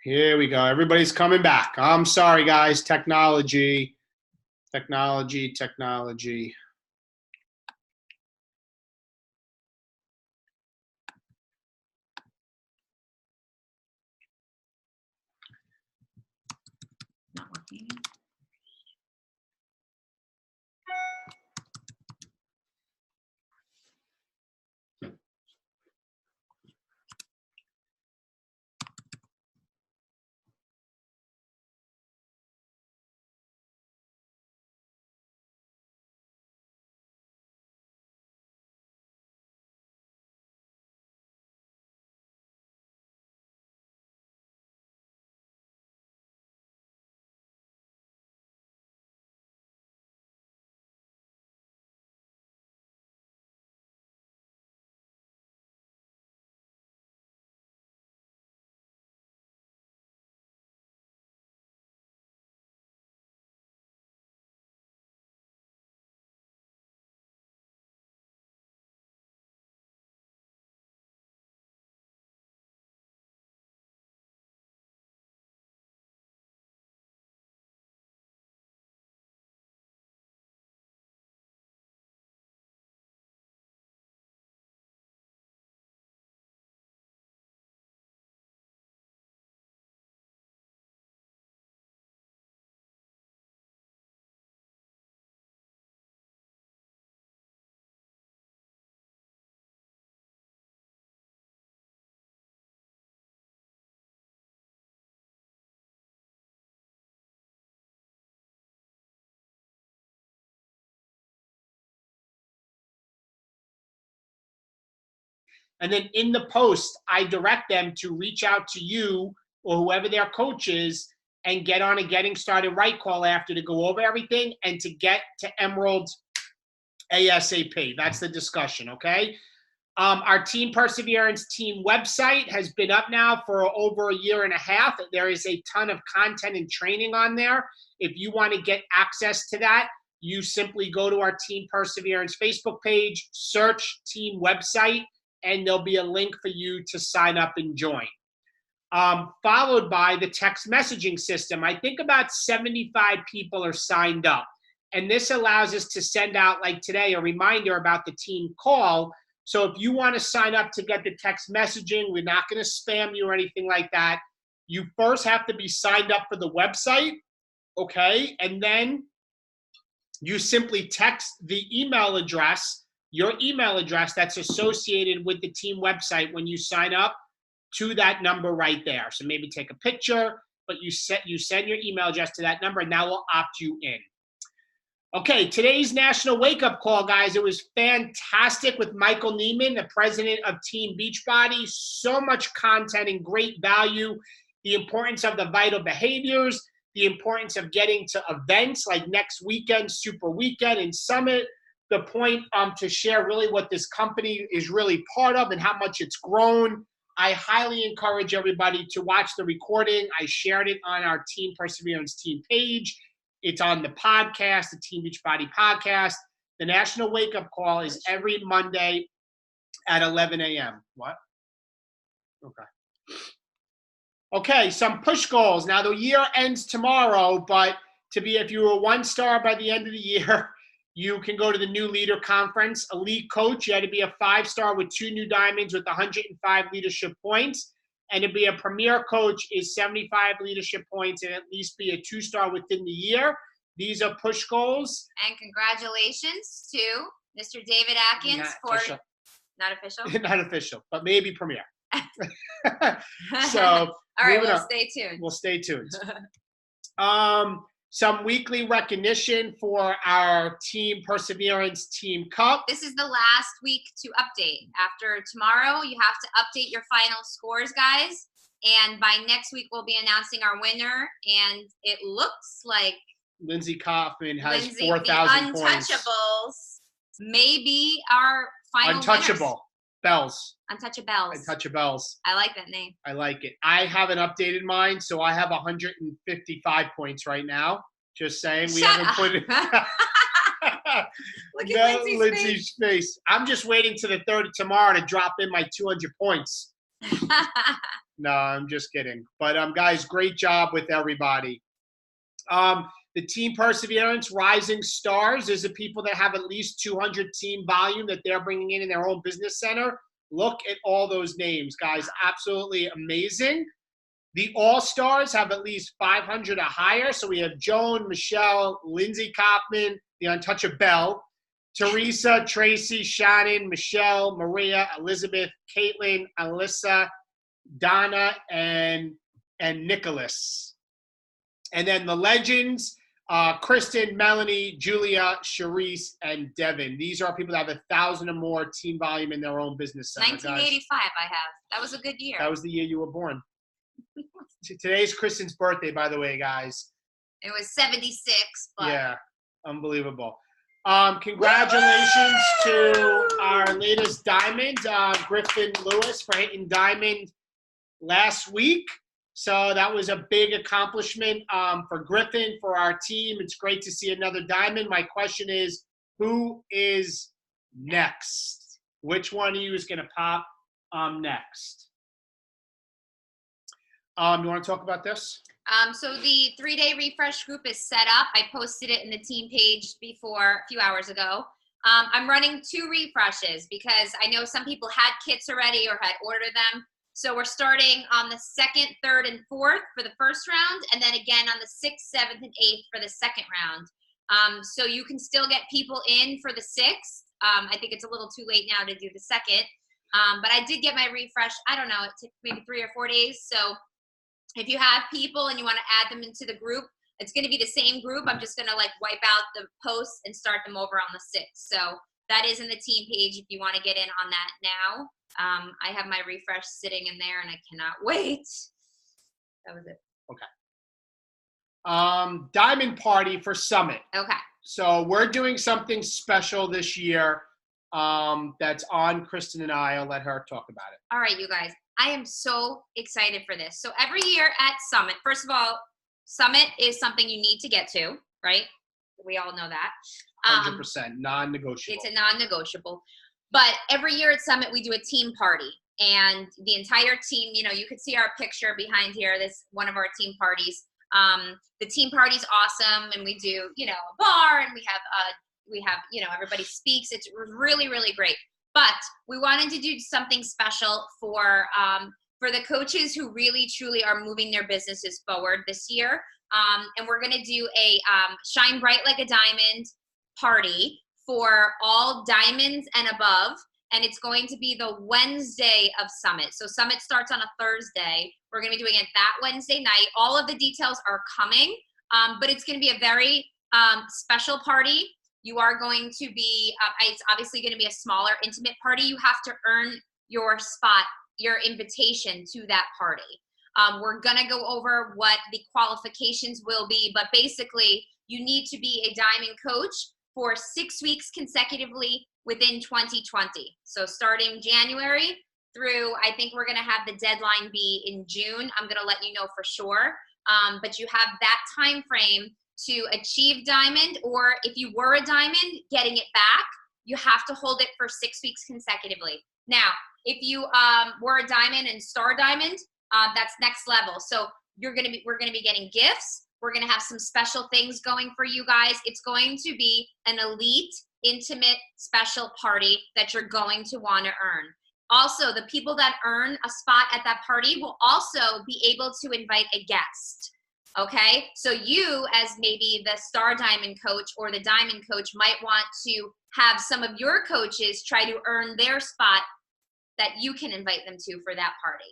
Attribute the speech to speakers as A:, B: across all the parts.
A: Here we go. Everybody's coming back. I'm sorry, guys. Technology.
B: Not working.
A: And then in the post, I direct them to reach out to you or whoever their coach is and get on a getting started right call after to go over everything and to get to Emerald ASAP. That's the discussion, okay? Our Team Perseverance team website has been up now for over a year and a half. There is a ton of content and training on there. If you want to get access to that, you simply go to our Team Perseverance Facebook page, search team website, and there'll be a link for you to sign up and join. Followed by the text messaging system. I think about 75 people are signed up. And this allows us to send out, like today, a reminder about the team call. So if you want to sign up to get the text messaging, we're not going to spam you or anything like that. You first have to be signed up for the website, okay? And then you simply text the email address, your email address that's associated with the team website when you sign up to that number right there. So maybe take a picture, but you send your email address to that number and that will opt you in. Okay, today's National Wake Up Call, guys. It was fantastic with Michael Neiman, the president of Team Beachbody. So much content and great value. The importance of the vital behaviors, the importance of getting to events like next weekend, Super Weekend and Summit. The point to share really what this company is really part of and how much it's grown. I highly encourage everybody to watch the recording. I shared it on our Team Perseverance team page. It's on the podcast, the Team Beachbody podcast. The National Wake Up Call is every Monday at 11 a.m. What? Okay, some push goals. Now, the year ends tomorrow, but if you were 1-star by the end of the year, you can go to the New Leader Conference. Elite Coach, you had to be a 5-star with 2 new diamonds with 105 leadership points. And to be a Premier Coach is 75 leadership points and at least be a 2-star within the year. These are push goals.
B: And congratulations to Mr. David Atkins not official?
A: Not official, but maybe Premier. So,
B: all right, we'll stay tuned.
A: We'll stay tuned. Some weekly recognition for our Team Perseverance Team Cup.
B: This is the last week to update. After tomorrow, you have to update your final scores, guys. And by next week, we'll be announcing our winner. And it looks like
A: Lindsay Kaufman has 4,000 points.
B: Untouchables may be our final
A: Untouchable. Bells.
B: Untouchables. I like that name.
A: I like it. I haven't updated mine, so I have 155 points right now. Just saying. We haven't put it.
B: Look
A: No,
B: at Lindsay's
A: Lindsay's face. I'm just waiting to the 30 tomorrow to drop in my 200 points. No, I'm just kidding. But guys, great job with everybody. The team perseverance, rising stars is the people that have at least 200 team volume that they're bringing in their own business center. Look at all those names, guys. Absolutely amazing. The all-stars have at least 500 or higher. So we have Joan, Michelle, Lindsay Kaufman, the untouchable, Teresa, Tracy, Shannon, Michelle, Maria, Elizabeth, Caitlin, Alyssa, Donna, and Nicholas. And then the legends, Kristen, Melanie, Julia, Charisse, and Devin. These are people that have 1,000 or more team volume in their own business center.
B: 1985 I have. That was a good year.
A: That was the year you were born. Today's Kristen's birthday, by the way, guys.
B: It was 76. But...
A: Yeah, unbelievable. Congratulations to our latest diamond, Griffin Lewis, for hitting diamond last week. So that was a big accomplishment for Griffin, for our team. It's great to see another diamond. My question is, who is next? Which one of you is going to pop next? You want to talk about this?
B: So the 3-day refresh group is set up. I posted it in the team page before a few hours ago. I'm running 2 refreshes because I know some people had kits already or had ordered them. So we're starting on the 2nd, 3rd, and 4th for the first round, and then again on the 6th, 7th, and 8th for the second round. So you can still get people in for the 6th. I think it's a little too late now to do the 2nd. But I did get my refresh, I don't know, it took maybe 3 or 4 days. So if you have people and you want to add them into the group, it's going to be the same group. I'm just going to like wipe out the posts and start them over on the 6th. So that is in the team page if you want to get in on that now. I have my refresh sitting in there and I cannot wait. That was it.
A: Okay. Diamond party for Summit.
B: Okay.
A: So we're doing something special this year that's on Kristen and I. I'll let her talk about it.
B: All right, you guys. I am so excited for this. So every year at Summit, first of all, Summit is something you need to get to, right? We all know that.
A: 100%, non-negotiable.
B: It's a non-negotiable. But every year at Summit, we do a team party. And the entire team, you know, you could see our picture behind here. This one of our team parties. The team party's awesome. And we do, you know, a bar and we have, you know, everybody speaks. It's really, really great. But we wanted to do something special for the coaches who really, truly are moving their businesses forward this year. And we're going to do a Shine Bright Like a Diamond party for all diamonds and above. And it's going to be the Wednesday of Summit. So Summit starts on a Thursday. We're going to be doing it that Wednesday night. All of the details are coming, but it's going to be a very special party. You are going to be, it's obviously going to be a smaller, intimate party. You have to earn your spot, your invitation to that party. We're going to go over what the qualifications will be, but basically you need to be a diamond coach for 6 weeks consecutively within 2020. So starting January through, I think we're going to have the deadline be in June. I'm going to let you know for sure. But you have that time frame to achieve diamond, or if you were a diamond, getting it back, you have to hold it for 6 weeks consecutively. Now, if you were a diamond and star diamond, that's next level. So we're going to be getting gifts. We're going to have some special things going for you guys. It's going to be an elite, intimate, special party that you're going to want to earn. Also, the people that earn a spot at that party will also be able to invite a guest. Okay, so you as maybe the star diamond coach or the diamond coach might want to have some of your coaches try to earn their spot that you can invite them to for that party.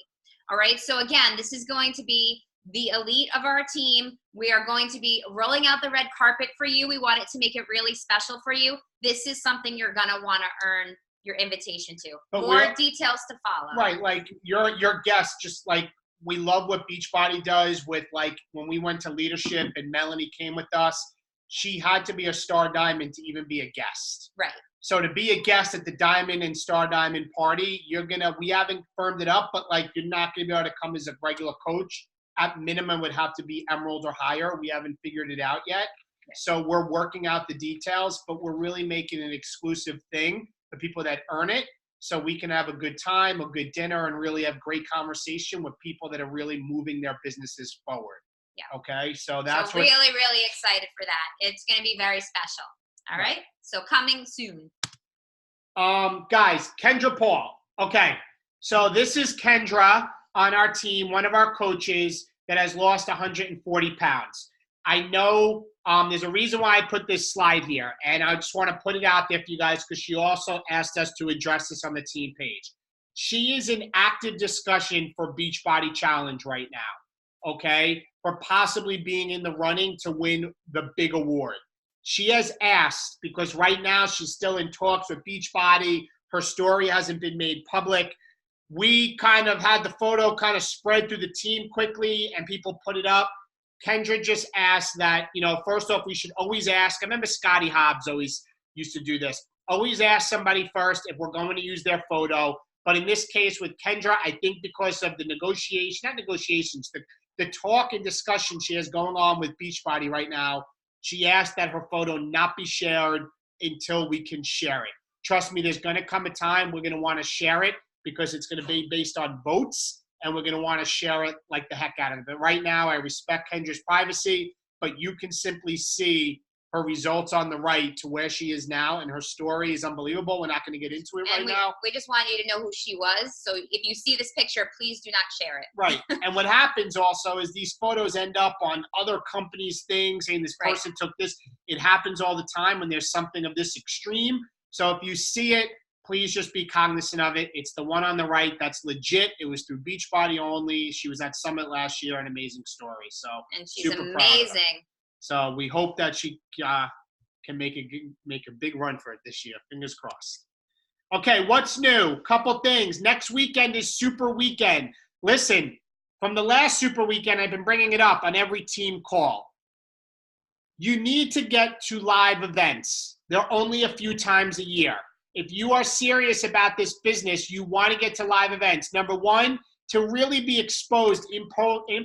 B: All right, so again, this is going to be the elite of our team. We are going to be rolling out the red carpet for you. We want it to make it really special for you. This is something you're gonna wanna earn your invitation to. But more details to follow.
A: Right, like your guest, just like we love what Beachbody does with, like, when we went to leadership and Melanie came with us, she had to be a star diamond to even be a guest.
B: Right.
A: So to be a guest at the diamond and star diamond party, we haven't firmed it up, but like you're not gonna be able to come as a regular coach. At minimum would have to be emerald or higher. We haven't figured it out yet. So we're working out the details, but we're really making an exclusive thing for people that earn it. So we can have a good time, a good dinner, and really have great conversation with people that are really moving their businesses forward.
B: Yeah.
A: Okay. So that's
B: so really, really excited for that. It's going to be very special. All right. So coming soon.
A: Guys, Kendra Paul. Okay. So this is Kendra on our team, one of our coaches that has lost 140 pounds. I know there's a reason why I put this slide here, and I just want to put it out there for you guys because she also asked us to address this on the team page. She is in active discussion for Beachbody Challenge right now, okay, for possibly being in the running to win the big award. She has asked, because right now she's still in talks with Beachbody. Her story hasn't been made public. We kind of had the photo kind of spread through the team quickly, and people put it up. Kendra just asked that, first off, we should always ask. I remember Scotty Hobbs always used to do this. Always ask somebody first if we're going to use their photo. But in this case with Kendra, I think because of the the talk and discussion she has going on with Beachbody right now, she asked that her photo not be shared until we can share it. Trust me, there's going to come a time we're going to want to share it because it's going to be based on votes. And we're going to want to share it like the heck out of it. But right now, I respect Kendra's privacy, but you can simply see her results on the right to where she is now, and her story is unbelievable. We're not going to get into it now.
B: We just want you to know who she was. So if you see this picture, please do not share it.
A: Right. And what happens also is these photos end up on other companies' things, saying this person took this. It happens all the time when there's something of this extreme. So if you see it, please just be cognizant of it. It's the one on the right. That's legit. It was through Beachbody only. She was at Summit last year. An amazing story. So
B: and she's amazing.
A: So we hope that she can make a big run for it this year. Fingers crossed. Okay, what's new? Couple things. Next weekend is Super Weekend. Listen, from the last Super Weekend, I've been bringing it up on every team call. You need to get to live events. They're only a few times a year. If you are serious about this business, you want to get to live events. Number one, to really be exposed in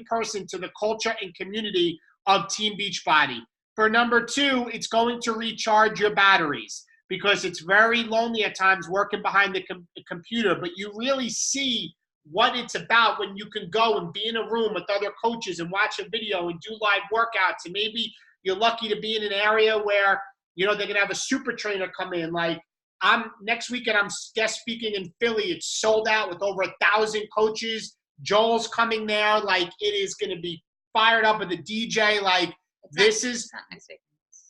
A: person to the culture and community of Team Beachbody. For number two, it's going to recharge your batteries because it's very lonely at times working behind the computer, but you really see what it's about when you can go and be in a room with other coaches and watch a video and do live workouts. And maybe you're lucky to be in an area where, they're going to have a super trainer come in. Like, next weekend, I'm guest speaking in Philly. It's sold out with over 1,000 coaches. Joel's coming there. Like, it is going to be fired up with a DJ. Like, it's not next week.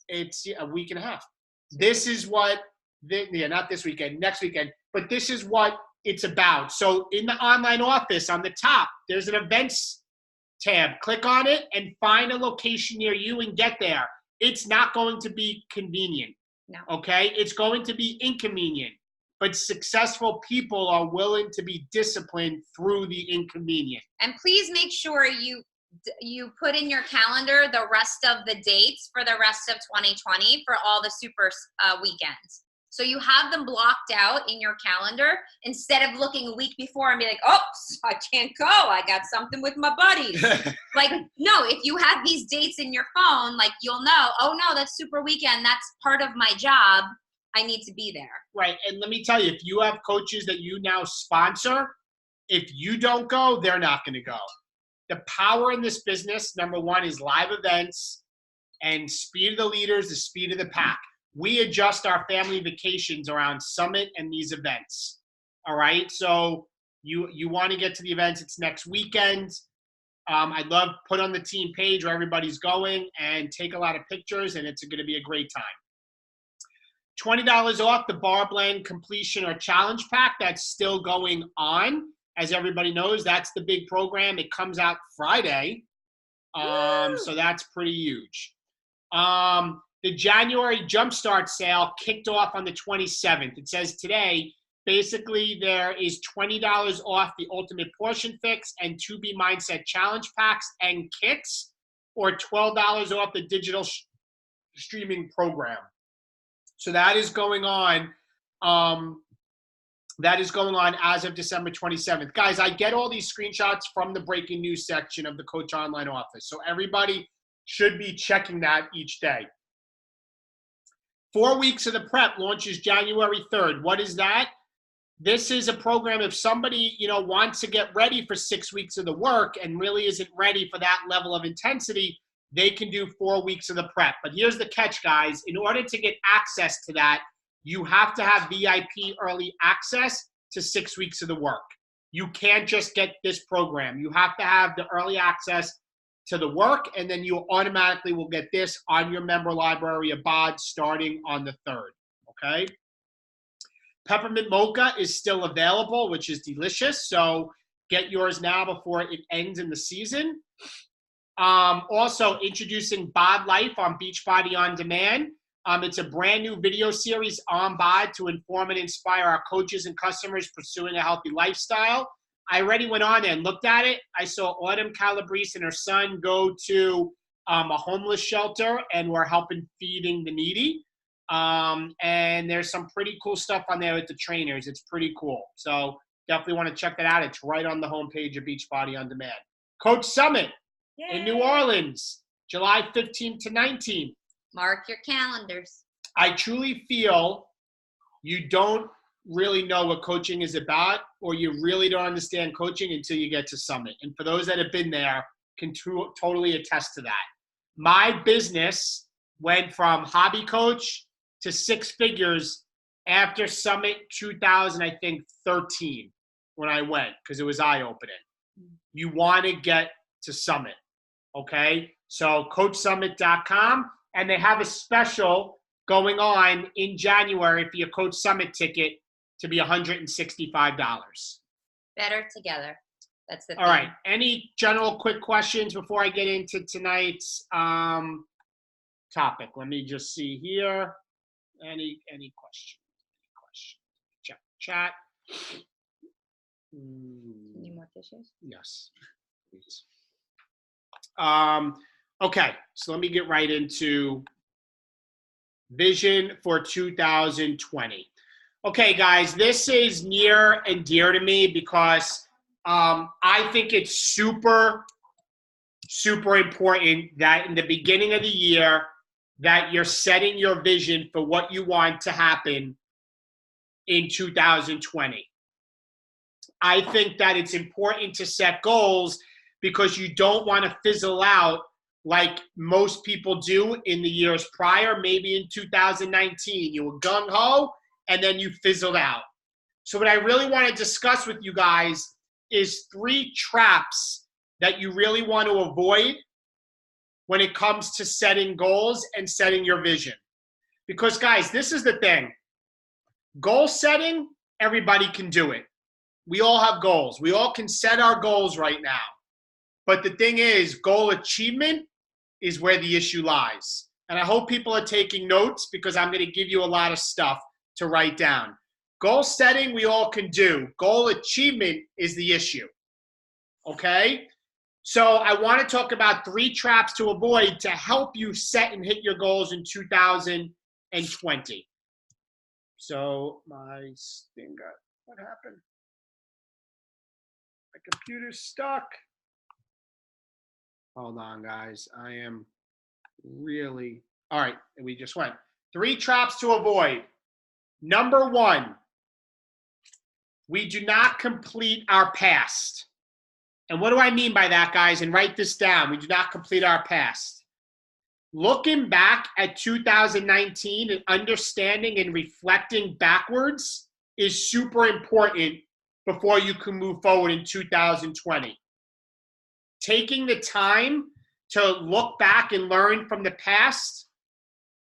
A: It's a week and a half. This is what, not this weekend, next weekend, but this is what it's about. So in the online office on the top, there's an events tab. Click on it and find a location near you and get there. It's not going to be convenient.
B: No.
A: Okay? It's going to be inconvenient. But successful people are willing to be disciplined through the inconvenient.
B: And please make sure you put in your calendar the rest of the dates for the rest of 2020 for all the super weekends. So you have them blocked out in your calendar instead of looking a week before and be like, oops, I can't go. I got something with my buddies. Like, no, if you have these dates in your phone, like you'll know, oh no, that's super weekend. That's part of my job. I need to be there.
A: Right. And let me tell you, if you have coaches that you now sponsor, if you don't go, they're not going to go. The power in this business, number one, is live events and speed of the leaders, the speed of the pack. We adjust our family vacations around Summit and these events. All right. So you want to get to the events. It's next weekend. I'd love put on the team page where everybody's going and take a lot of pictures, and it's going to be a great time. $20 off the bar blend completion or challenge pack. That's still going on. As everybody knows, that's the big program. It comes out Friday. So that's pretty huge. The January Jumpstart sale kicked off on the 27th. It says today, basically there is $20 off the Ultimate Portion Fix and 2B Mindset Challenge packs and kits, or $12 off the digital streaming program. So that is going on. That is going on as of December 27th. Guys, I get all these screenshots from the breaking news section of the Coach Online office. So everybody should be checking that each day. 4 weeks of the prep launches January 3rd. What is that? This is a program if somebody, wants to get ready for 6 weeks of the work and really isn't ready for that level of intensity, they can do 4 weeks of the prep. But here's the catch, guys. In order to get access to that, you have to have VIP early access to 6 weeks of the work. You can't just get this program. You have to have the early access to the work, and then you automatically will get this on your member library of BOD starting on the 3rd, okay? Peppermint Mocha is still available, which is delicious, so get yours now before it ends in the season. Also, introducing BOD Life on Beachbody On Demand. It's a brand new video series on BOD to inform and inspire our coaches and customers pursuing a healthy lifestyle. I already went on and looked at it. I saw Autumn Calabrese and her son go to a homeless shelter and were helping feeding the needy. And there's some pretty cool stuff on there with the trainers. It's pretty cool. So definitely want to check that out. It's right on the homepage of Beachbody On Demand. Coach Summit in New Orleans, July 15th to 19th.
B: Mark your calendars.
A: I truly feel you don't really know what coaching is about, or you really don't understand coaching until you get to Summit. And for those that have been there, can totally attest to that. My business went from hobby coach to 6 figures after Summit 2013 when I went, because it was eye-opening. You want to get to Summit, okay? So CoachSummit.com, and they have a special going on in January for your Coach Summit ticket to be $165.
B: Better together. That's the thing.
A: All right. Any general quick questions before I get into tonight's topic? Let me just see here. Any questions? Check chat.
B: Any more dishes?
A: Yes, please. Okay, so let me get right into vision for 2020. Okay, guys, this is near and dear to me because I think it's super, super important that in the beginning of the year that you're setting your vision for what you want to happen in 2020. I think that it's important to set goals because you don't want to fizzle out like most people do in the years prior. Maybe in 2019, you were gung-ho, and then you fizzled out. So what I really want to discuss with you guys is 3 traps that you really want to avoid when it comes to setting goals and setting your vision. Because, guys, this is the thing. Goal setting, everybody can do it. We all have goals. We all can set our goals right now. But the thing is, goal achievement is where the issue lies. And I hope people are taking notes because I'm going to give you a lot of stuff to write down. Goal setting, we all can do. Goal achievement is the issue. Okay? So I want to talk about 3 traps to avoid to help you set and hit your goals in 2020. So my thing got, what happened? My computer's stuck. Hold on, guys. I am really, all right, we just went. 3 traps to avoid. Number 1, we do not complete our past. And what do I mean by that, guys? And write this down. We do not complete our past. Looking back at 2019 and understanding and reflecting backwards is super important before you can move forward in 2020. Taking the time to look back and learn from the past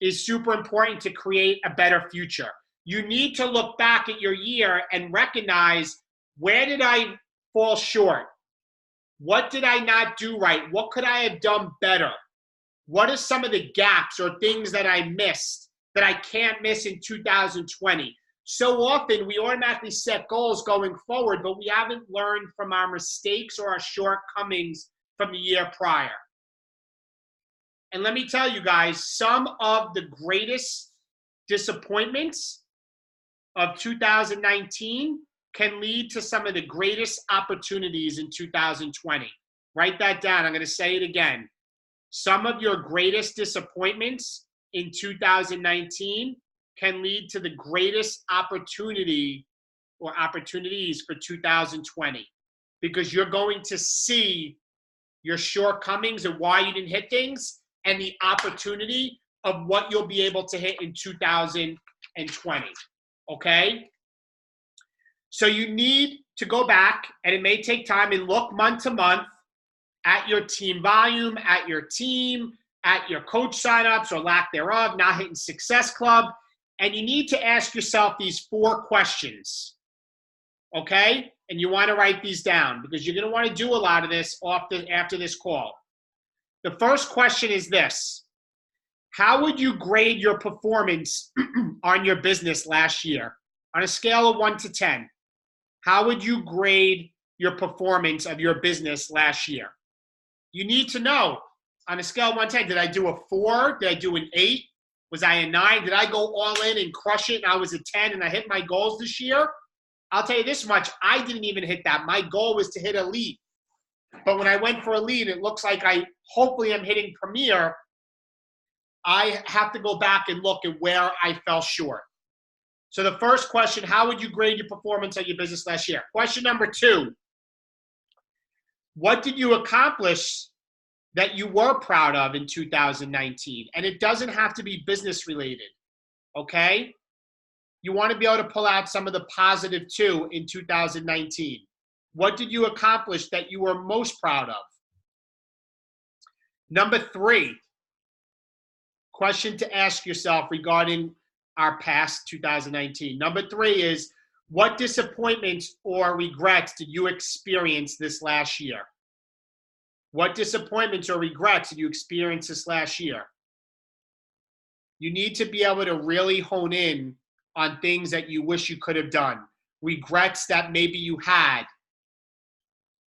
A: is super important to create a better future. You need to look back at your year and recognize, where did I fall short? What did I not do right? What could I have done better? What are some of the gaps or things that I missed that I can't miss in 2020? So often we automatically set goals going forward, but we haven't learned from our mistakes or our shortcomings from the year prior. And let me tell you guys, some of the greatest disappointments of 2019 can lead to some of the greatest opportunities in 2020. Write that down. I'm going to say it again. Some of your greatest disappointments in 2019 can lead to the greatest opportunity or opportunities for 2020, because you're going to see your shortcomings and why you didn't hit things and the opportunity of what you'll be able to hit in 2020. Okay? So you need to go back, and it may take time, and look month to month at your team volume, at your team, at your coach signups or lack thereof, not hitting Success Club. And you need to ask yourself these 4 questions. Okay? And you want to write these down because you're going to want to do a lot of this after this call. The first question is this: how would you grade your performance on your business last year? On a scale of 1 to 10, how would you grade your performance of your business last year? You need to know, on a scale of 1 to 10, did I do a 4? Did I do an 8? Was I a 9? Did I go all in and crush it and I was a 10 and I hit my goals this year? I'll tell you this much, I didn't even hit that. My goal was to hit elite. But when I went for elite, it looks like hopefully I'm hitting premier. I have to go back and look at where I fell short. So the first question, how would you grade your performance of your business last year? Question number 2, what did you accomplish that you were proud of in 2019? And it doesn't have to be business related, okay? You want to be able to pull out some of the positive too in 2019. What did you accomplish that you were most proud of? Number 3, question to ask yourself regarding our past 2019. Number 3 is, what disappointments or regrets did you experience this last year? What disappointments or regrets did you experience this last year? You need to be able to really hone in on things that you wish you could have done, regrets that maybe you had.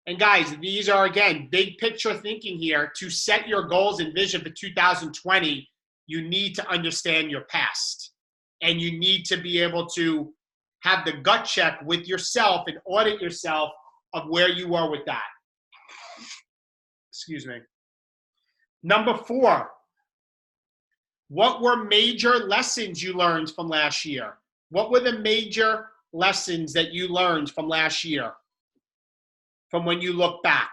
A: And guys, these are, again, big picture thinking here. To set your goals and vision for 2020, you need to understand your past. And you need to be able to have the gut check with yourself and audit yourself of where you are with that. Excuse me. Number 4, what were major lessons you learned from last year? What were the major lessons that you learned from last year, from when you look back?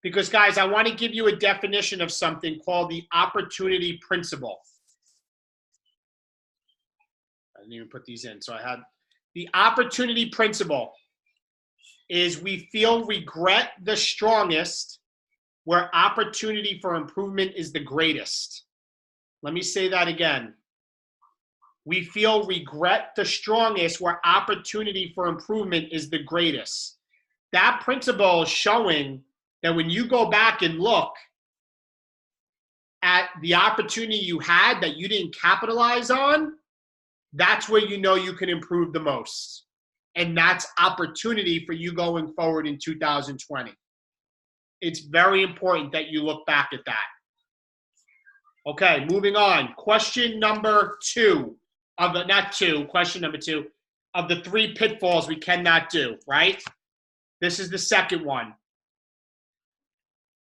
A: Because, guys, I want to give you a definition of something called the opportunity principle. I didn't even put these in, so I had the opportunity principle is we feel regret the strongest where opportunity for improvement is the greatest. Let me say that again. We feel regret the strongest where opportunity for improvement is the greatest. That principle is showing that when you go back and look at the opportunity you had that you didn't capitalize on, that's where you know you can improve the most. And that's opportunity for you going forward in 2020. It's very important that you look back at that. Okay, moving on. Question number 2 question number 2 of the 3 pitfalls we cannot do, right? This is the second one.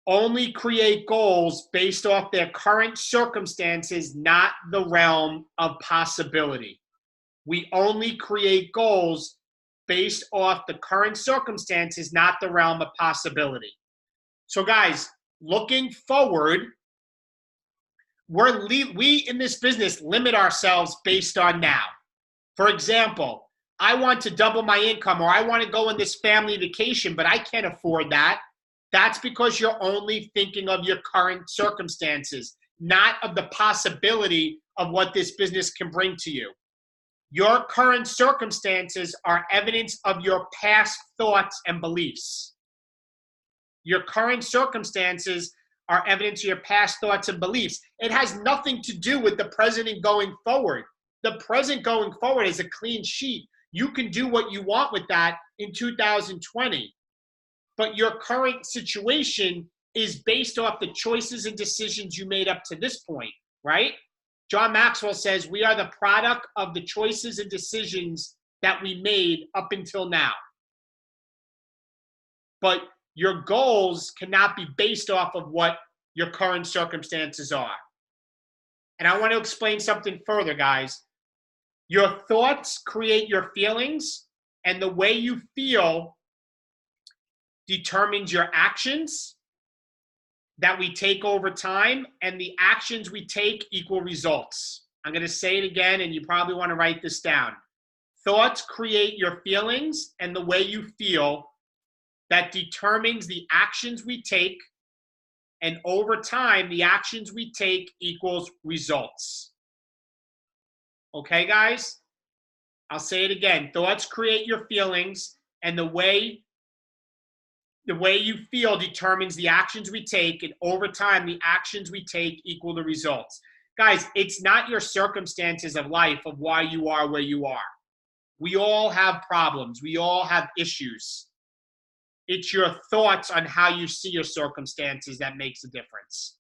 A: Only create goals based off their current circumstances, not the realm of possibility. We only create goals based off the current circumstances, not the realm of possibility. So guys, looking forward, we in this business limit ourselves based on now. For example, I want to double my income, or I want to go on this family vacation, but I can't afford that. That's because you're only thinking of your current circumstances, not of the possibility of what this business can bring to you. Your current circumstances are evidence of your past thoughts and beliefs. Your current circumstances are evidence of your past thoughts and beliefs. It has nothing to do with the present and going forward. The present going forward is a clean sheet. You can do what you want with that in 2020. But your current situation is based off the choices and decisions you made up to this point, right? John Maxwell says we are the product of the choices and decisions that we made up until now. But your goals cannot be based off of what your current circumstances are. And I want to explain something further, guys. Your thoughts create your feelings, and the way you feel determines your actions that we take over time, and the actions we take equal results. I'm going to say it again, and you probably want to write this down. Thoughts create your feelings, and the way you feel that determines the actions we take, and over time, the actions we take equals results. Okay, guys? I'll say it again. Thoughts create your feelings, and the way you feel determines the actions we take, and over time, the actions we take equal the results. Guys, it's not your circumstances of life of why you are where you are. We all have problems. We all have issues. It's your thoughts on how you see your circumstances that makes a difference.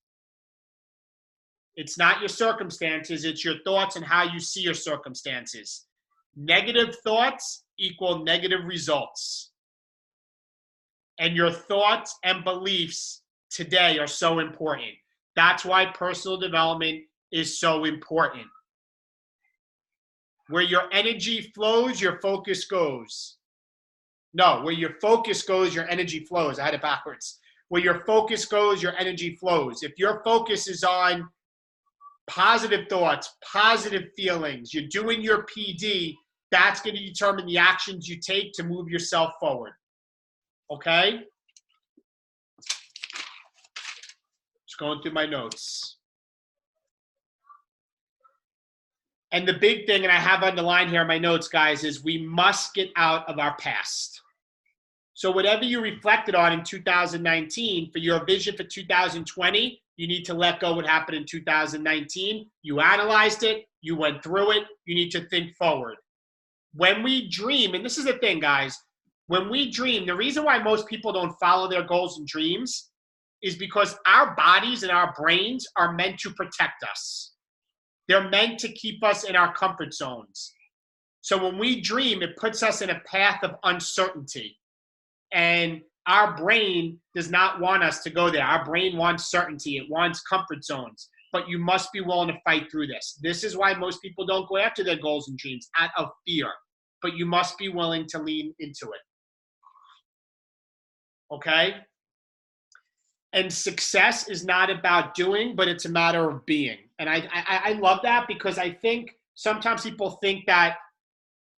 A: It's not your circumstances. It's your thoughts on how you see your circumstances. Negative thoughts equal negative results. And your thoughts and beliefs today are so important. That's why personal development is so important. Where your energy flows, your focus goes. No, where your focus goes, your energy flows. I had it backwards. Where your focus goes, your energy flows. If your focus is on positive thoughts, positive feelings, you're doing your PD, that's going to determine the actions you take to move yourself forward. Okay? Just going through my notes. And the big thing, and I have underlined here in my notes, guys, is we must get out of our past. So whatever you reflected on in 2019, for your vision for 2020, you need to let go what happened in 2019. You analyzed it. You went through it. You need to think forward. When we dream, and this is the thing, guys, when we dream, the reason why most people don't follow their goals and dreams is because our bodies and our brains are meant to protect us. They're meant to keep us in our comfort zones. So when we dream, it puts us in a path of uncertainty. And our brain does not want us to go there. Our brain wants certainty. It wants comfort zones. But you must be willing to fight through this. This is why most people don't go after their goals and dreams, out of fear. But you must be willing to lean into it. Okay? And success is not about doing, but it's a matter of being. And I love that, because I think sometimes people think that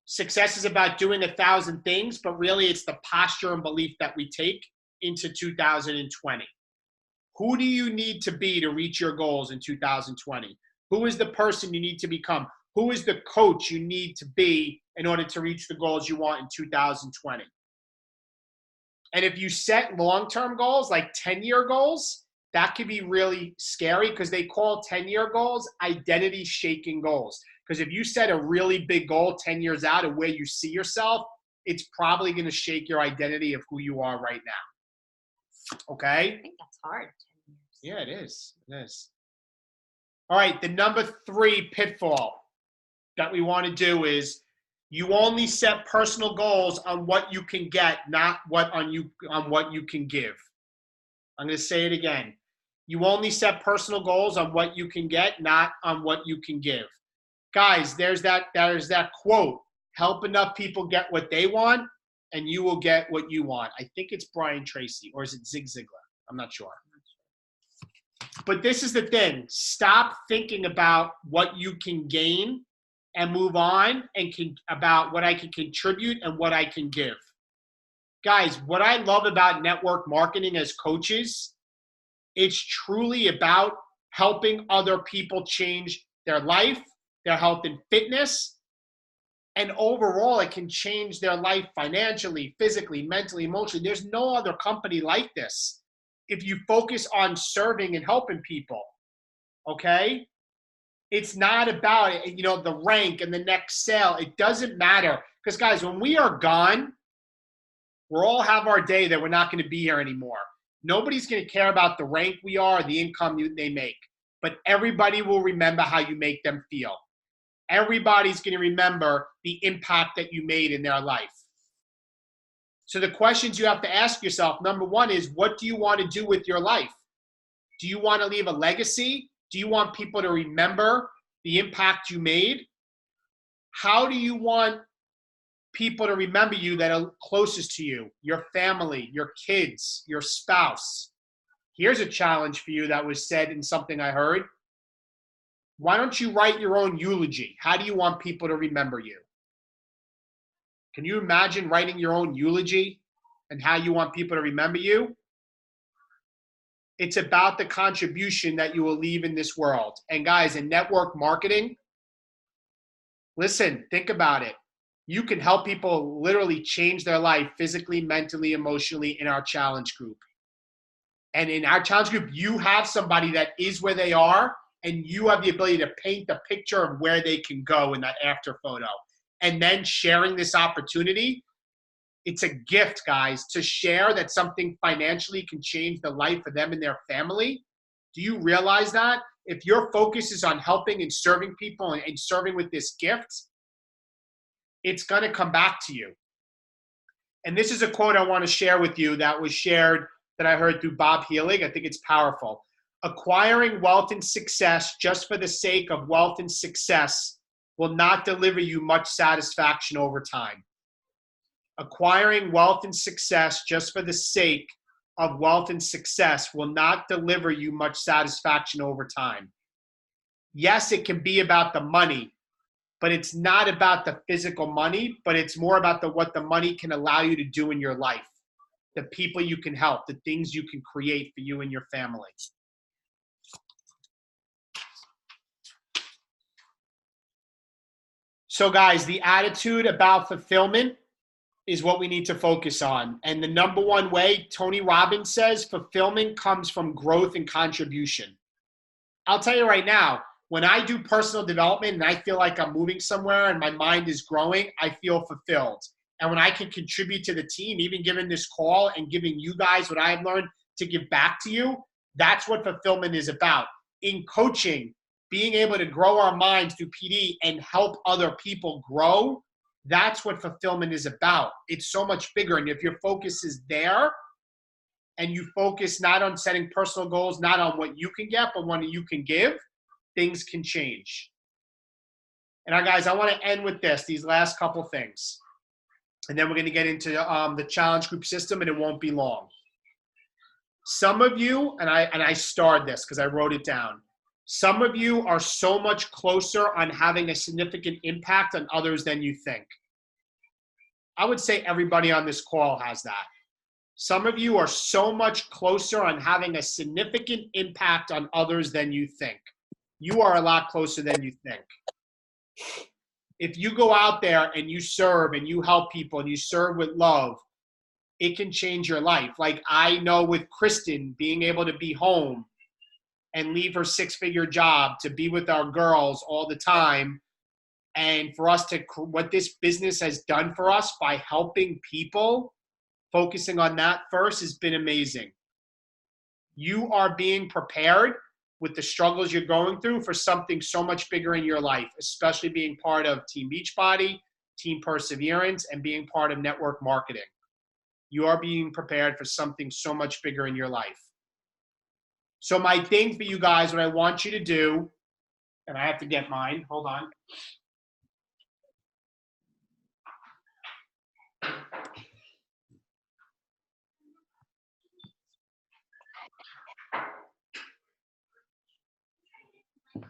A: success is about doing 1,000 things, but really it's the posture and belief that we take into 2020. Who do you need to be to reach your goals in 2020? Who is the person you need to become? Who is the coach you need to be in order to reach the goals you want in 2020? And if you set long-term goals, like 10-year goals, that could be really scary, because they call 10-year goals identity-shaking goals. Because if you set a really big goal 10 years out of where you see yourself, it's probably going to shake your identity of who you are right now. Okay?
B: I think that's hard. 10 years.
A: Yeah, it is. It is. All right, the number 3 pitfall that we want to do is you only set personal goals on what you can get, not on what you can give. I'm going to say it again. You only set personal goals on what you can get, not on what you can give. Guys, there's that quote, help enough people get what they want, and you will get what you want. I think it's Brian Tracy, or is it Zig Ziglar? I'm not sure. But this is the thing. Stop thinking about what you can gain and move on and about what I can contribute and what I can give. Guys, what I love about network marketing as coaches, it's truly about helping other people change their life, their health and fitness, and overall it can change their life financially, physically, mentally, emotionally. There's no other company like this if you focus on serving and helping people, okay? It's not about, the rank and the next sale. It doesn't matter, because guys, when we are gone, we'll all have our day that we're not going to be here anymore. Nobody's going to care about the rank we are, the income they make, but everybody will remember how you make them feel. Everybody's going to remember the impact that you made in their life. So the questions you have to ask yourself, number 1 is, what do you want to do with your life? Do you want to leave a legacy? Do you want people to remember the impact you made? How do you want people to remember you that are closest to you, your family, your kids, your spouse? Here's a challenge for you that was said in something I heard. Why don't you write your own eulogy? How do you want people to remember you? Can you imagine writing your own eulogy and how you want people to remember you? It's about the contribution that you will leave in this world. And guys, in network marketing, listen, think about it. You can help people literally change their life physically, mentally, emotionally in our challenge group. And in our challenge group, you have somebody that is where they are, and you have the ability to paint the picture of where they can go in that after photo. And then sharing this opportunity, it's a gift, guys, to share that something financially can change the life of them and their family. Do you realize that? If your focus is on helping and serving people and serving with this gift, it's going to come back to you. And this is a quote I want to share with you that was shared, that I heard through Bob Healig. I think it's powerful. Acquiring wealth and success just for the sake of wealth and success will not deliver you much satisfaction over time. Acquiring wealth and success just for the sake of wealth and success will not deliver you much satisfaction over time. Yes, it can be about the money, but it's not about the physical money, but it's more about what the money can allow you to do in your life, the people you can help, the things you can create for you and your family. So guys, the attitude about fulfillment is what we need to focus on. And the number one way, Tony Robbins says, fulfillment comes from growth and contribution. I'll tell you right now, when I do personal development and I feel like I'm moving somewhere and my mind is growing, I feel fulfilled. And when I can contribute to the team, even giving this call and giving you guys what I've learned to give back to you, that's what fulfillment is about. In coaching, being able to grow our minds through PD and help other people grow, that's what fulfillment is about. It's so much bigger. And if your focus is there and you focus not on setting personal goals, not on what you can get, but what you can give, things can change. And guys, I want to end with these last couple things. And then we're going to get into the challenge group system, and it won't be long. Some of you, and I starred this because I wrote it down. Some of you are so much closer on having a significant impact on others than you think. I would say everybody on this call has that. Some of you are so much closer on having a significant impact on others than you think. You are a lot closer than you think. If you go out there and you serve and you help people and you serve with love, it can change your life. Like I know with Kristen being able to be home and leave her 6-figure job to be with our girls all the time. And for us to, what this business has done for us by helping people, focusing on that first, has been amazing. You are being prepared with the struggles you're going through for something so much bigger in your life, especially being part of Team Beachbody, Team Perseverance, and being part of network marketing. You are being prepared for something so much bigger in your life. So my thing for you guys, what I want you to do, and I have to get mine, hold on.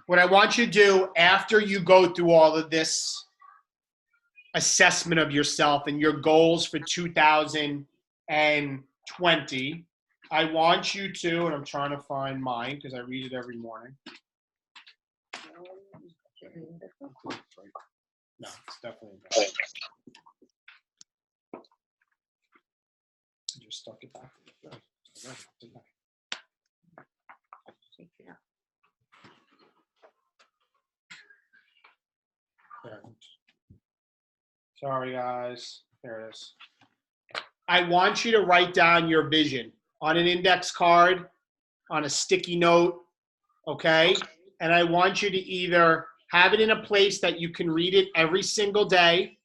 A: What I want you to do after you go through all of this assessment of yourself and your goals for 2020, I want you to, and I'm trying to find mine because I read it every morning. No, it's definitely not. I just stuck it back. Sorry, guys. There it is. I want you to write down your vision on an index card, on a sticky note, okay? And I want you to either have it in a place that you can read it every single day,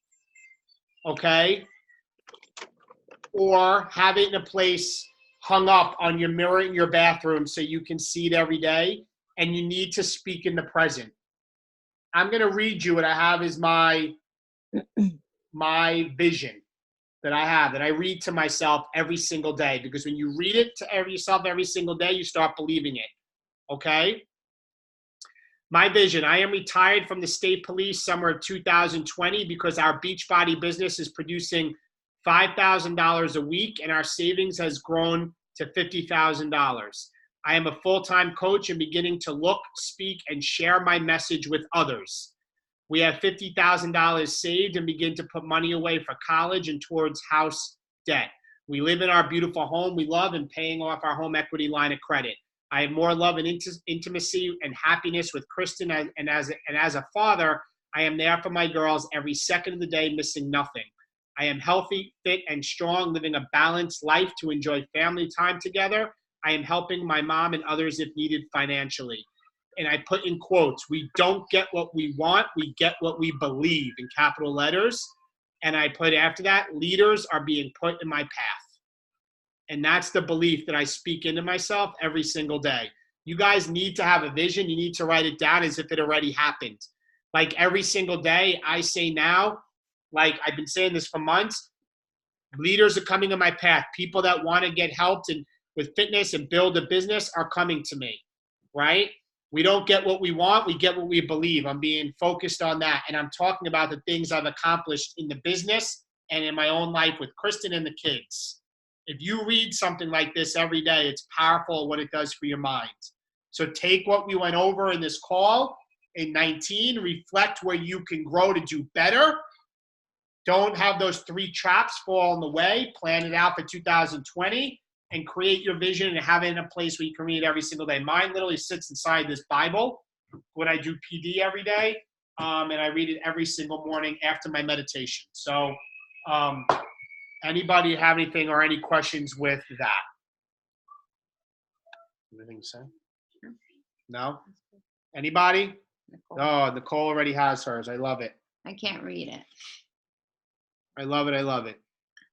A: okay? Or have it in a place hung up on your mirror in your bathroom so you can see it every day. and you need to speak in the present. I'm going to read you what I have as my vision that I have, that I read to myself every single day, because when you read it to yourself every single day, you start believing it. Okay? My vision: I am retired from the state police summer of 2020 because our Beachbody business is producing $5,000 a week and our savings has grown to $50,000. I am a full-time coach and beginning to look, speak, and share my message with others. We have $50,000 saved and begin to put money away for college and towards house debt. We live in our beautiful home we love and paying off our home equity line of credit. I have more love and intimacy and happiness with Kristen, and as a father, I am there for my girls every second of the day, missing nothing. I am healthy, fit, and strong, living a balanced life to enjoy family time together. I am helping my mom and others if needed financially. And I put in quotes, we don't get what we want, we get what we believe, in capital letters. And I put after that, leaders are being put in my path. And that's the belief that I speak into myself every single day. You guys need to have a vision. You need to write it down as if it already happened. Like every single day, I say now, like I've been saying this for months, leaders are coming in my path. People that want to get helped and with fitness and build a business are coming to me, right? We don't get what we want. We get what we believe. I'm being focused on that. And I'm talking about the things I've accomplished in the business and in my own life with Kristen and the kids. If you read something like this every day, it's powerful what it does for your mind. So take what we went over in this call in 19, reflect where you can grow to do better. Don't have those 3 traps fall in the way. Plan it out for 2020 and create your vision and have it in a place where you can read every single day. Mine literally sits inside this Bible when I do PD every day, and I read it every single morning after my meditation. So anybody have anything or any questions with that? Anything to say? No? Anybody?
B: Nicole.
A: Oh, Nicole already has hers. I love it.
B: I can't read it.
A: I love it. I love it.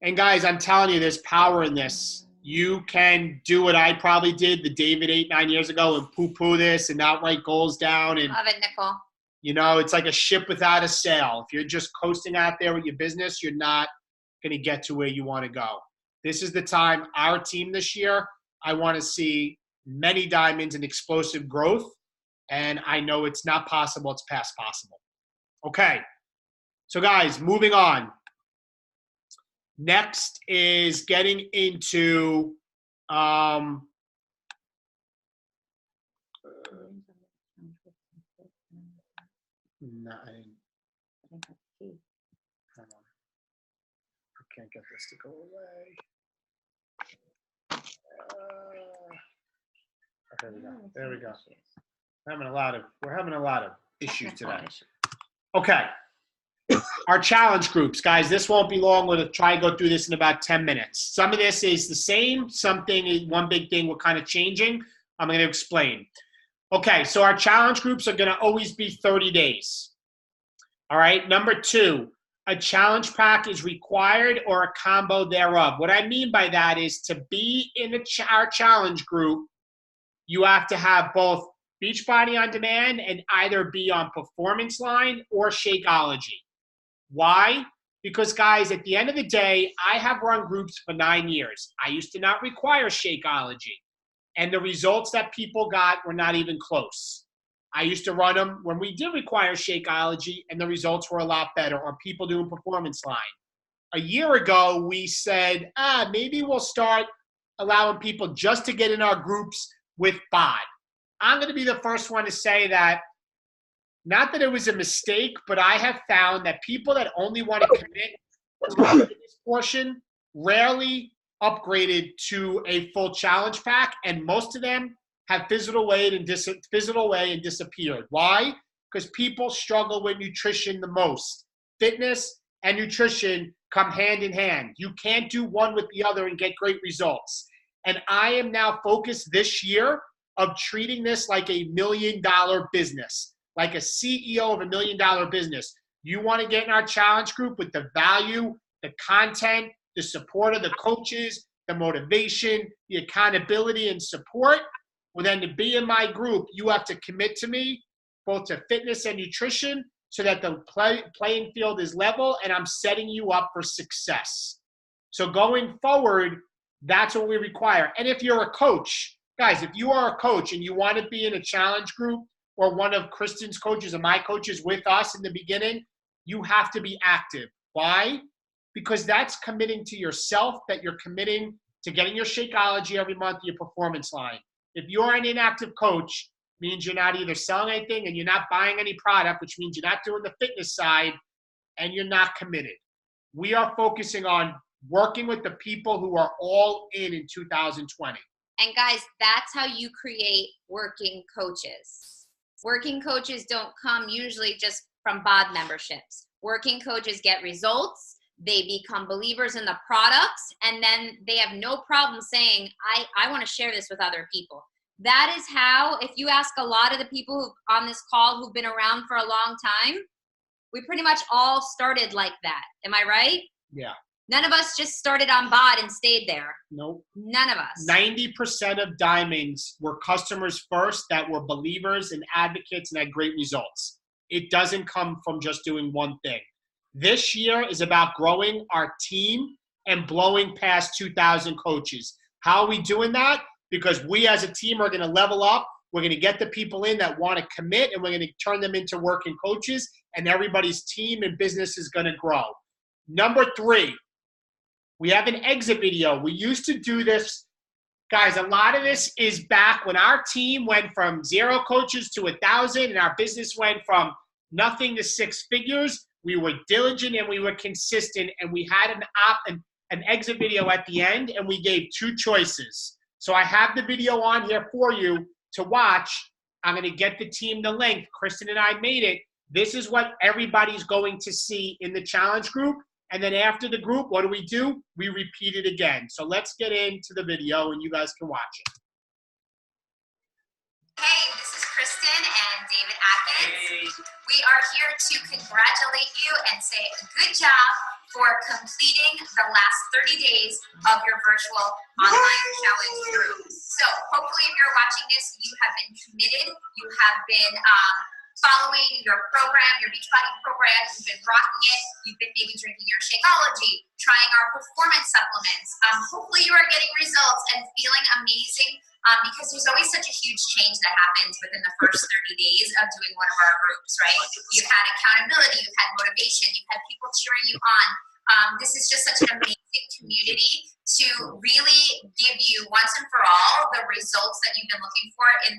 A: And guys, I'm telling you, there's power in this. You can do what I probably did, the David 8-9 years ago, and poo-poo this and not write goals down. And
B: Love it, Nicole.
A: you know, it's like a ship without a sail. If you're just coasting out there with your business, you're not going to get to where you want to go. This is the time. Our team this year, I want to see many diamonds and explosive growth. And I know it's not possible. It's past possible. Okay. So guys, moving on. Next is getting into no, I can't get this to go away. There we go. There we go. We're having a lot of issues today. Okay. Our challenge groups, guys, this won't be long. We'll try and go through this in about 10 minutes. Some of this is the same. Something is one big thing we're kind of changing. I'm going to explain. Okay, so our challenge groups are going to always be 30 days. All right, number 2, a challenge pack is required or a combo thereof. What I mean by that is to be in our challenge group, you have to have both Beachbody On Demand and either be on Performance Line or Shakeology. Why? Because, guys, at the end of the day, I have run groups for 9 years. I used to not require Shakeology, and the results that people got were not even close. I used to run them when we did require Shakeology, and the results were a lot better, or people doing Performance Line. A year ago, we said, maybe we'll start allowing people just to get in our groups with BOD. I'm going to be the first one to say that, not that it was a mistake, but I have found that people that only want to commit to this portion rarely upgraded to a full challenge pack, and most of them have fizzled away and disappeared. Why? Because people struggle with nutrition the most. Fitness and nutrition come hand in hand. You can't do one with the other and get great results. And I am now focused this year of treating this like a $1 million business, like a CEO of $1 million business. You want to get in our challenge group with the value, the content, the support of the coaches, the motivation, the accountability and support. Well, then to be in my group, you have to commit to me, both to fitness and nutrition, so that the playing field is level and I'm setting you up for success. So going forward, that's what we require. And if you're a coach, guys, if you are a coach and you want to be in a challenge group or one of Kristen's coaches or my coaches with us in the beginning, you have to be active. Why? Because that's committing to yourself, that you're committing to getting your Shakeology every month, your performance line. If you're an inactive coach, means you're not either selling anything and you're not buying any product, which means you're not doing the fitness side and you're not committed. We are focusing on working with the people who are all in 2020.
B: And guys, that's how you create working coaches. Working coaches don't come usually just from BOD memberships. Working coaches get results, they become believers in the products, and then they have no problem saying, I want to share this with other people. That is how, if you ask a lot of the people who on this call who've been around for a long time, we pretty much all started like that. Am I right?
A: Yeah.
B: None of us just started on BOD and stayed there.
A: Nope.
B: None of us.
A: 90% of diamonds were customers first that were believers and advocates and had great results. It doesn't come from just doing one thing. This year is about growing our team and blowing past 2,000 coaches. How are we doing that? Because we as a team are going to level up. We're going to get the people in that want to commit, and we're going to turn them into working coaches, and everybody's team and business is going to grow. Number 3, we have an exit video. We used to do this. Guys, a lot of this is back when our team went from 0 coaches to 1,000 and our business went from nothing to 6 figures. We were diligent and we were consistent, and we had an exit video at the end, and we gave 2 choices. So I have the video on here for you to watch. I'm going to get the team the link. Kristen and I made it. This is what everybody's going to see in the challenge group. And then after the group, what do? We repeat it again. So let's get into the video and you guys can watch it.
B: Hey, this is Kristen and David Atkins. Hey. We are here to congratulate you and say good job for completing the last 30 days of your virtual online challenge group. So hopefully if you're watching this, you have been committed, you have been following your program, your Beachbody program, you've been rocking it, you've been maybe drinking your Shakeology, trying our performance supplements. Hopefully you are getting results and feeling amazing because there's always such a huge change that happens within the first 30 days of doing one of our groups, right? You've had accountability, you've had motivation, you've had people cheering you on. This is just such an amazing community to really give you once and for all the results that you've been looking for in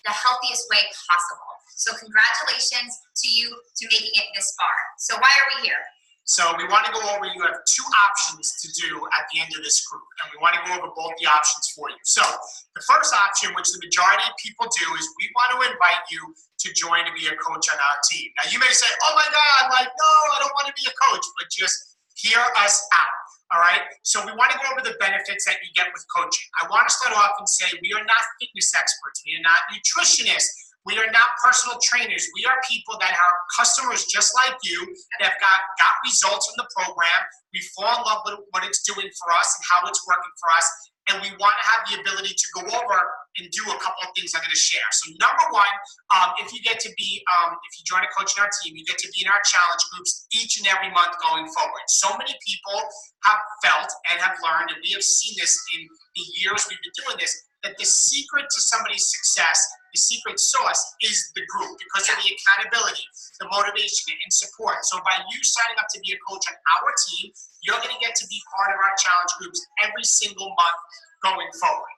B: the healthiest way possible. So congratulations to you to making it this far. So why are we here?
A: So we want to go over, you have 2 options to do at the end of this group, and we want to go over both the options for you. So the first option, which the majority of people do, is we want to invite you to join to be a coach on our team. Now you may say, oh my God, like, no, I don't want to be a coach, but just hear us out. All right, so we want to go over the benefits that you get with coaching. I want to start off and say we are not fitness experts. We are not nutritionists. We are not personal trainers. We are people that are customers just like you that have got results from the program. We fall in love with what it's doing for us and how it's working for us. And we want to have the ability to go over and do a couple of things I'm going to share. So number 1, if you get to be, if you join a coach in our team, you get to be in our challenge groups each and every month going forward. So many people have felt and have learned, and we have seen this in the years we've been doing this, that the secret to somebody's success, the secret sauce is the group because of the accountability, the motivation, and support. So by you signing up to be a coach on our team, you're going to get to be part of our challenge groups every single month going forward.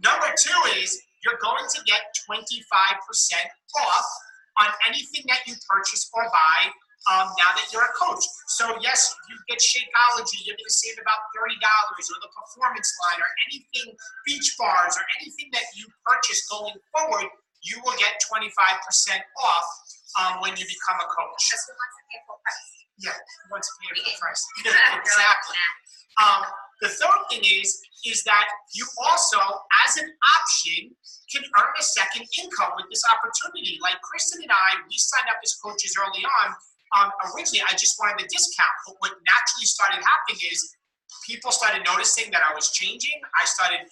A: Number 2 is you're going to get 25% off on anything that you purchase or buy now that you're a coach. So yes, if you get Shakeology, you're going to save about $30, or the performance line, or anything, beach bars, or anything that you purchase going forward, you will get 25% off when you become a coach.
B: Just who wants to pay full price.
A: Yeah, who wants to pay full price. Exactly. The third thing is that you also, as an option, can earn a second income with this opportunity. Like Kristen and I, we signed up as coaches early on. Originally, I just wanted a discount, but what naturally started happening is people started noticing that I was changing. I started,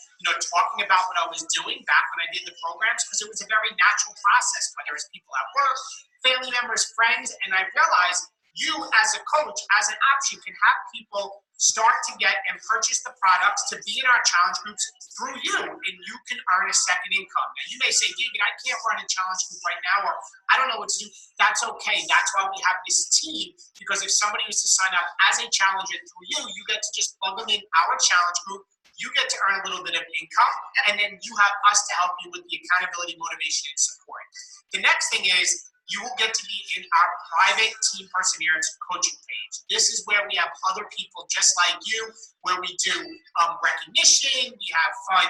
A: talking about what I was doing back when I did the programs, because it was a very natural process, whether it's people at work, family members, friends, and I realized you as a coach, as an option, can have people start to get and purchase the products to be in our challenge groups through you, and you can earn a second income. Now, you may say, David, I can't run a challenge group right now, or I don't know what to do. That's okay. That's why we have this team, because if somebody was to sign up as a challenger through you, you get to just plug them in our challenge group. You get to earn a little bit of income, and then you have us to help you with the accountability, motivation, and support. The next thing is, you will get to be in our private team perseverance coaching page. This is where we have other people just like you, where we do recognition, we have fun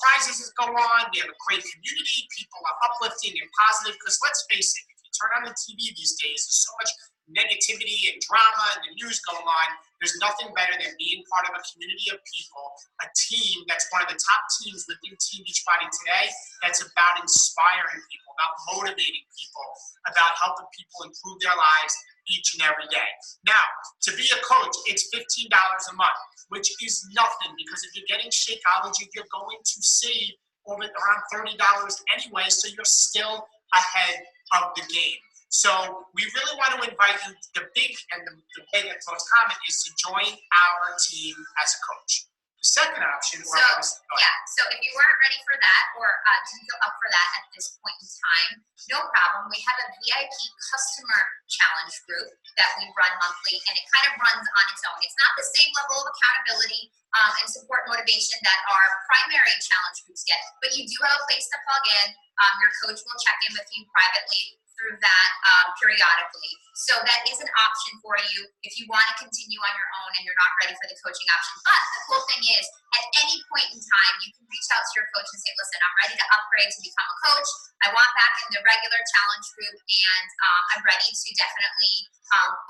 A: prizes that go on, we have a great community, people are uplifting and positive, because let's face it, if you turn on the TV these days, there's so much negativity and drama and the news going on. There's nothing better than being part of a community of people, a team that's one of the top teams within Team Beachbody today, that's about inspiring people, about motivating people, about helping people improve their lives each and every day. Now, to be a coach, it's $15 a month, which is nothing, because if you're getting Shakeology, you're going to save over around $30 anyway, so you're still ahead of the game. So we really want to invite you. The big and the big and most common is to join our team as a coach. The second option,
B: so if you weren't ready for that, or didn't feel up for that at this point in time, no problem. We have a VIP customer challenge group that we run monthly, and it kind of runs on its own. It's not the same level of accountability and support motivation that our primary challenge groups get, but you do have a place to plug in. Your coach will check in with you privately through that periodically. So that is an option for you if you want to continue on your own and you're not ready for the coaching option. But the cool thing is, at any point in time, you can reach out to your coach and say, listen, I'm ready to upgrade to become a coach. I want back in the regular challenge group, and I'm ready to definitely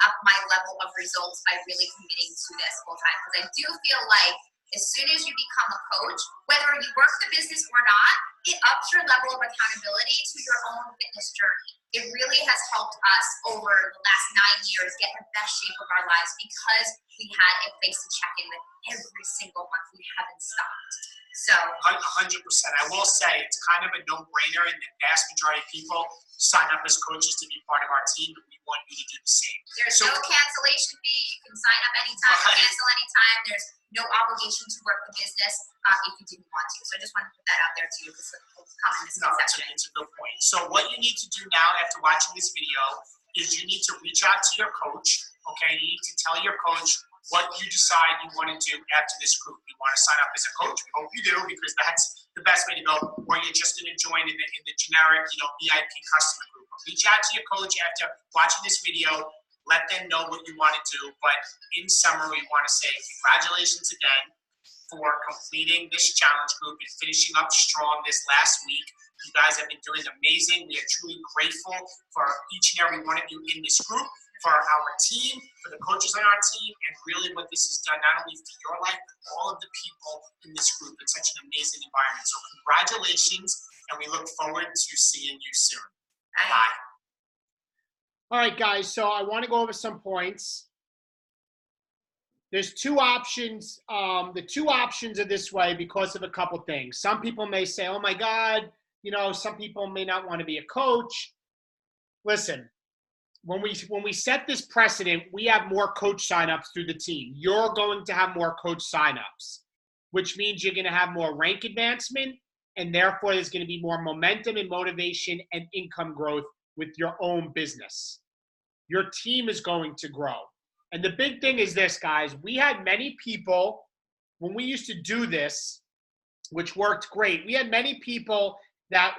B: up my level of results by really committing to this full time. Because I do feel like as soon as you become a coach, whether you work the business or not, it ups your level of accountability to your own fitness journey. It really has helped us over the last 9 years get in the best shape of our lives, because we had a place to check in with every single month. We haven't stopped. So
A: 100%. I will say it's kind of a no-brainer, and the vast majority of people sign up as coaches to be part of our team, and we want you to do the same.
B: There's no cancellation fee. You can sign up anytime, cancel anytime. There's no obligation to work the business if you didn't want to. So I just wanted to put that out there too. It's a common misconception.
A: It's a good point. So what you need to do now after watching this video is you need to reach out to your coach, okay? You need to tell your coach what you decide you want to do after this group. You want to sign up as a coach? We hope you do, because that's the best way to go. Or you're just going to join in the generic, VIP customer group. Reach out to your coach after watching this video. Let them know what you want to do. But in summary, we want to say congratulations again for completing this challenge group and finishing up strong this last week. You guys have been doing amazing. We are truly grateful for each and every one of you in this group, for our team, for the coaches on our team, and really what this has done, not only for your life, but all of the people in this group. It's such an amazing environment. So congratulations, and we look forward to seeing you soon. Bye. All right, guys, so I want to go over some points. There's two options. The two options are this way because of a couple things. Some people may say, oh my God, some people may not want to be a coach. Listen, when we set this precedent, we have more coach signups through the team. You're going to have more coach signups, which means you're going to have more rank advancement, and therefore there's going to be more momentum and motivation and income growth with your own business. Your team is going to grow. And the big thing is this, guys. We had many people, when we used to do this, which worked great, we had many people that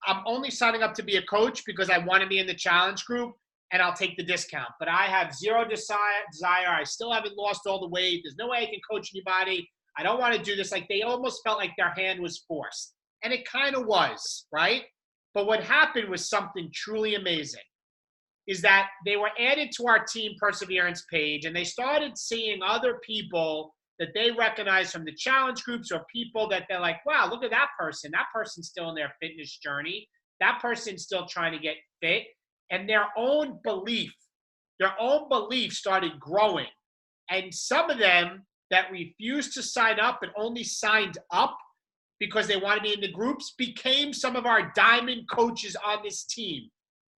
A: I'm only signing up to be a coach because I want to be in the challenge group and I'll take the discount. But I have zero desire. I still haven't lost all the weight. There's no way I can coach anybody. I don't want to do this. They almost felt like their hand was forced. And it kind of was, right? But what happened was something truly amazing. Is that they were added to our team perseverance page, and they started seeing other people that they recognize from the challenge groups, or people that they're like, wow, look at that person. That person's still in their fitness journey. That person's still trying to get fit. And their own belief started growing. And some of them that refused to sign up and only signed up because they want to be in the groups became some of our diamond coaches on this team.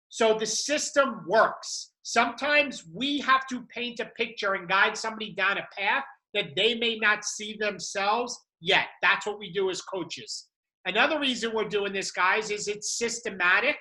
A: So the system works. Sometimes we have to paint a picture and guide somebody down a path that they may not see themselves yet. That's what we do as coaches. Another reason we're doing this, guys, is it's systematic,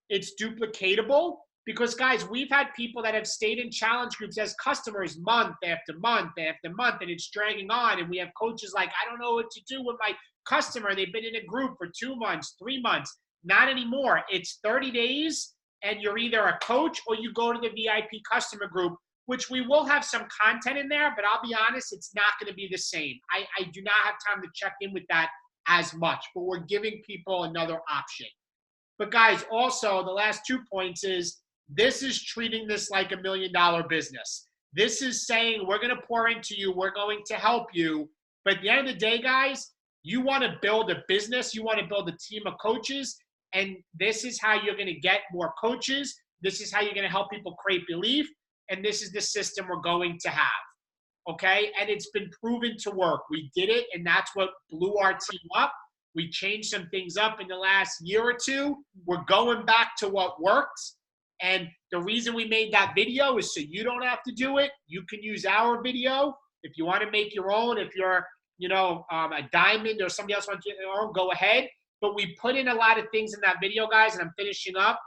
A: it's duplicatable, because, guys, we've had people that have stayed in challenge groups as customers month after month after month, and it's dragging on, and we have coaches like, I don't know what to do with my customer. They've been in a group for 2 months, 3 months. Not anymore. It's 30 days, and you're either a coach or you go to the VIP customer group, which we will have some content in there, but I'll be honest, it's not going to be the same. I do not have time to check in with that as much, but we're giving people another option. But guys, also the last 2 points is this is treating this like $1 million business. This is saying we're going to pour into you, we're going to help you. But at the end of the day, guys, you want to build a business, you want to build a team of coaches, and this is how you're going to get more coaches. This is how you're going to help people create belief, and this is the system we're going to have. Okay? And it's been proven to work. We did it, and that's what blew our team up. We changed some things up in the last year or two. We're going back to what worked. And the reason we made that video is so you don't have to do it. You can use our video. If you want to make your own, if you're, a diamond or somebody else wants to do their own, go ahead. But we put in a lot of things in that video, guys, and I'm finishing up,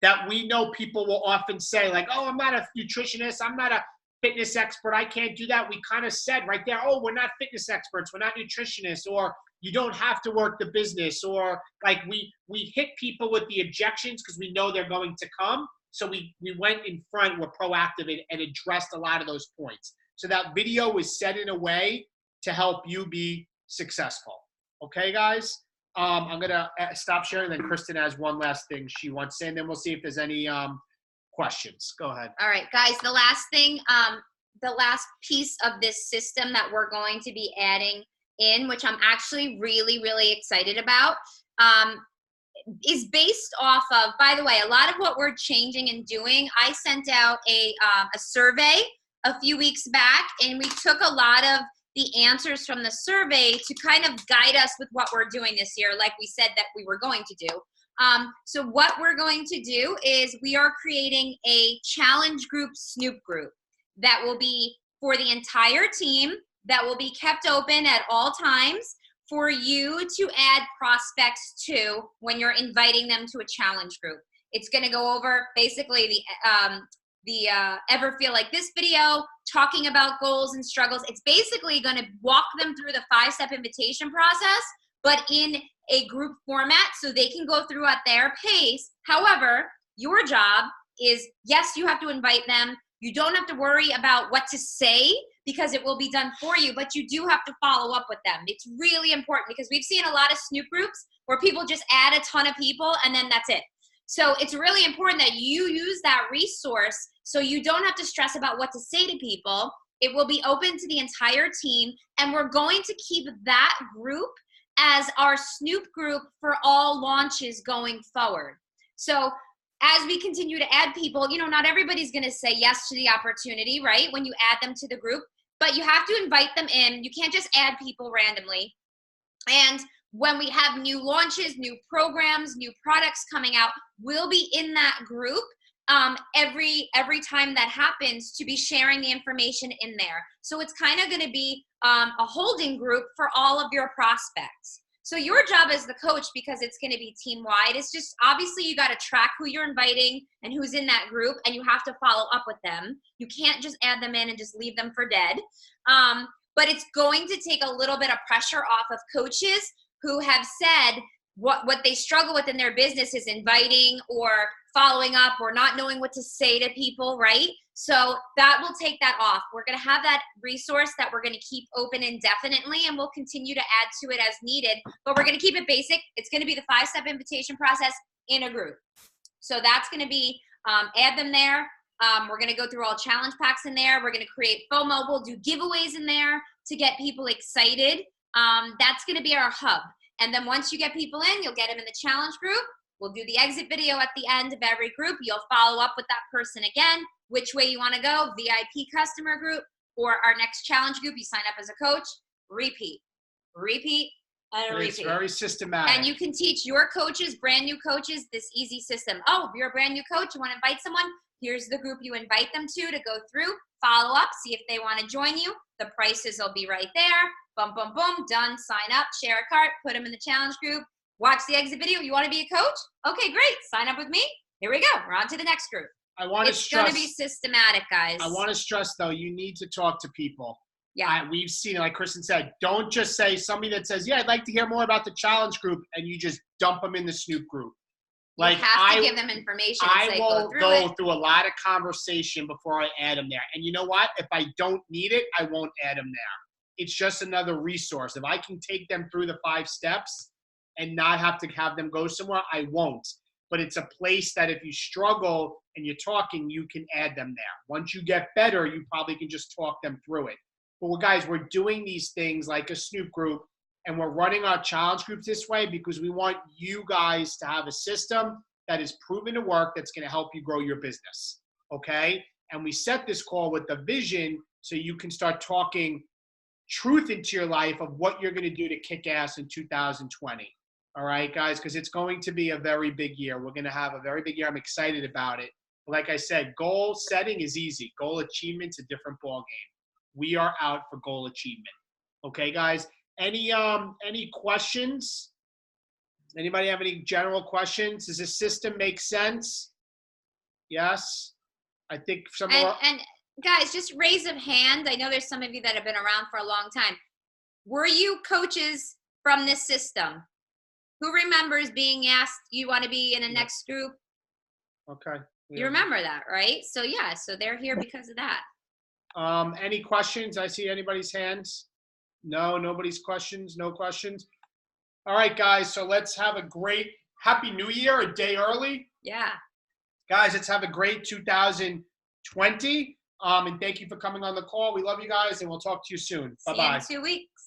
A: that we know people will often say, like, oh, I'm not a nutritionist. I'm not a fitness expert. I can't do that. We kind of said right there, oh, we're not fitness experts. We're not nutritionists, or you don't have to work the business, or like we hit people with the objections because we know they're going to come. So we went in front, we're proactive and addressed a lot of those points. So that video was set in a way to help you be successful. Okay, guys? I'm going to stop sharing. Then Kristen has one last thing she wants to say, and then we'll see if there's any questions. Go ahead.
B: All right, guys, the last thing, the last piece of this system that we're going to be adding in, which I'm actually really, really excited about, is based off of, by the way, a lot of what we're changing and doing. I sent out a survey a few weeks back, and we took a lot of the answers from the survey to kind of guide us with what we're doing this year, like we said that we were going to do. So what we're going to do is we are creating a challenge group, Snoop group, that will be for the entire team, that will be kept open at all times for you to add prospects to when you're inviting them to a challenge group. It's going to go over basically the ever feel like this video, talking about goals and struggles. It's basically going to walk them through the 5-step invitation process, but in a group format so they can go through at their pace. However, your job is, yes, you have to invite them. You don't have to worry about what to say because it will be done for you, but you do have to follow up with them. It's really important because we've seen a lot of Snoop groups where people just add a ton of people and then that's it. So it's really important that you use that resource so you don't have to stress about what to say to people. It will be open to the entire team, and we're going to keep that group as our Snoop group for all launches going forward. So as we continue to add people, not everybody's going to say yes to the opportunity, right? When you add them to the group, but you have to invite them in. You can't just add people randomly. And when we have new launches, new programs, new products coming out, we'll be in that group every time that happens to be sharing the information in there. So it's kind of going to be a holding group for all of your prospects. So your job as the coach, because it's going to be team-wide, is just obviously you got to track who you're inviting and who's in that group, and you have to follow up with them. You can't just add them in and just leave them for dead. But it's going to take a little bit of pressure off of coaches who have said what they struggle with in their business is inviting or following up or not knowing what to say to people, right? So that will take that off. We're going to have that resource that we're going to keep open indefinitely, and we'll continue to add to it as needed, but we're going to keep it basic. It's going to be the 5-step invitation process in a group. So that's going to be, add them there. We're going to go through all challenge packs in there. We're going to create FOMO. We'll do giveaways in there to get people excited. That's going to be our hub. And then once you get people in, you'll get them in the challenge group. We'll do the exit video at the end of every group. You'll follow up with that person again, which way you want to go, VIP customer group for our next challenge group. You sign up as a coach, repeat, and repeat.
A: It's very systematic.
B: And you can teach your coaches, brand new coaches, this easy system. Oh, if you're a brand new coach, you want to invite someone, here's the group you invite them to go through, follow up, see if they want to join you. The prices will be right there. Boom, boom, boom, done, sign up, share a cart, put them in the challenge group, watch the exit video. You want to be a coach? Okay, great, sign up with me. Here we go, we're on to the next group. It's going to be systematic, guys.
A: I want to stress, though, you need to talk to people.
B: Yeah.
A: We've seen it, like Kristen said, don't just say somebody that says, yeah, I'd like to hear more about the challenge group, and you just dump them in the Snoop group.
B: Like, you have to give them information and say,
A: go through a lot of conversation before I add them there. And you know what? If I don't need it, I won't add them there. It's just another resource. If I can take them through the 5 steps and not have to have them go somewhere, I won't. But it's a place that if you struggle and you're talking, you can add them there. Once you get better, you probably can just talk them through it. But guys, we're doing these things like a Snoop group, and we're running our challenge groups this way because we want you guys to have a system that is proven to work that's going to help you grow your business, okay? And we set this call with the vision so you can start talking truth into your life of what you're going to do to kick ass in 2020. All right, guys, because it's going to be a very big year. We're going to have a very big year. I'm excited about it. But like I said, goal setting is easy. Goal achievement's a different ballgame. We are out for goal achievement. Okay, guys? Any questions? Anybody have any general questions? Does this system make sense? Yes? I think some more.
B: And guys, just raise of hand. I know there's some of you that have been around for a long time. Were you coaches from this system? Who remembers being asked, you want to be in a next group?
A: Okay.
B: You remember that, right? So yeah, so they're here because of that.
A: Any questions? I see anybody's hands? No, nobody's questions. No questions. All right, guys. So let's have a great Happy New Year, a day early.
B: Yeah.
A: Guys, let's have a great 2020. And thank you for coming on the call. We love you guys, and we'll talk to you soon. Bye-bye.
B: See you in 2 weeks.